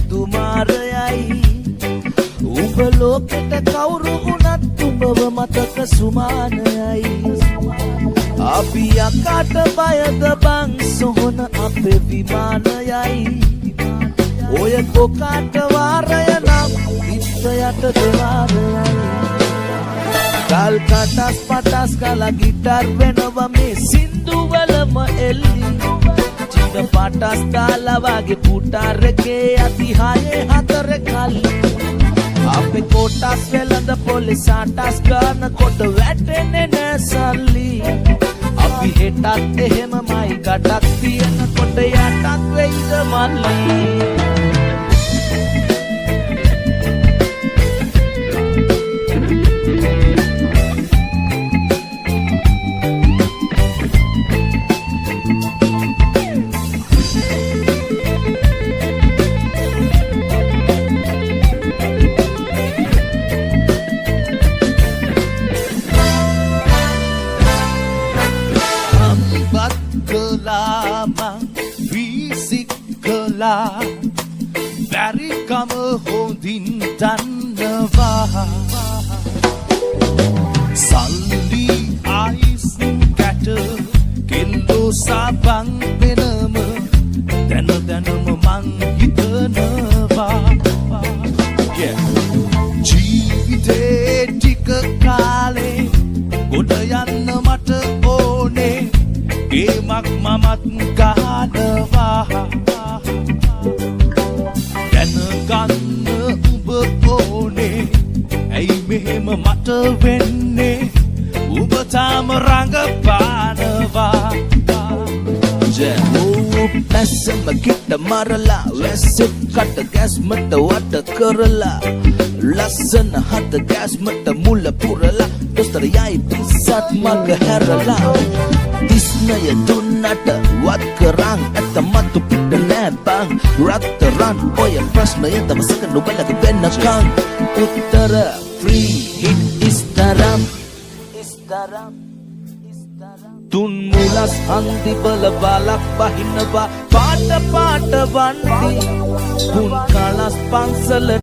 තුමාරයයි උඹ ලෝකෙට කවුරු වුණත් උඹව මතක සුමානයයි අපි යකට බයද බං සොහන අපේ විමානයයි ඔය කොකාට වාරය නම් ඉස්සයට දෙවාරයයි කල් කටස් පටස් කලා ගිටර් වෙනවා මේ සින්දුවලම එල්ලි චින පටස් කාලා වගේ පුටාරකේ අතිහායේ හතර කල්ලි අපේ කොටස් වෙලඳ පොලිස් ආටස් ගන්න කොට වැටෙන්නේ නෑ සල්ලි අපි හෙටත් එහෙමමයි කටක් තියෙන කොට යටත් වෙයිද මල්ලි බැරිකම හොඳින් දන්නවා සල්ලි අයිස් කැට කෙල්ලෝ සබන් වෙනම දැන දැනම මං හිතනවා ජීවිතේ ටික කාලේ ගොඩ යන්න මට ඕනේ ගේමක් මමත් ගහනවා දැනගන්න උඹ ඕනේ ඇයි මෙහෙම මට වෙන්නේ උඹ තාම රඟපානවා පැසම කිට මරලා වැස්සෙත් කට ගැස්මට වට කරලා ලස්සන හත ගැස්මට මුල පුරලා දොස්තර යයි පිස්සත් මග හැරලා දිස්නය දුන්නට වත් කරන් ඇත මතු පිට නෑ බං රත්තරන් ඔය ප්‍රශ්නය තමසක නුබලගේ වෙන්නකං උත්තර ෆ්‍රී හිට් ඉස්තරම් තුන් මුලස් හන්දි බල බලක් බහිනවා පාට පාට වන්දි පුන් කලස් පන්සල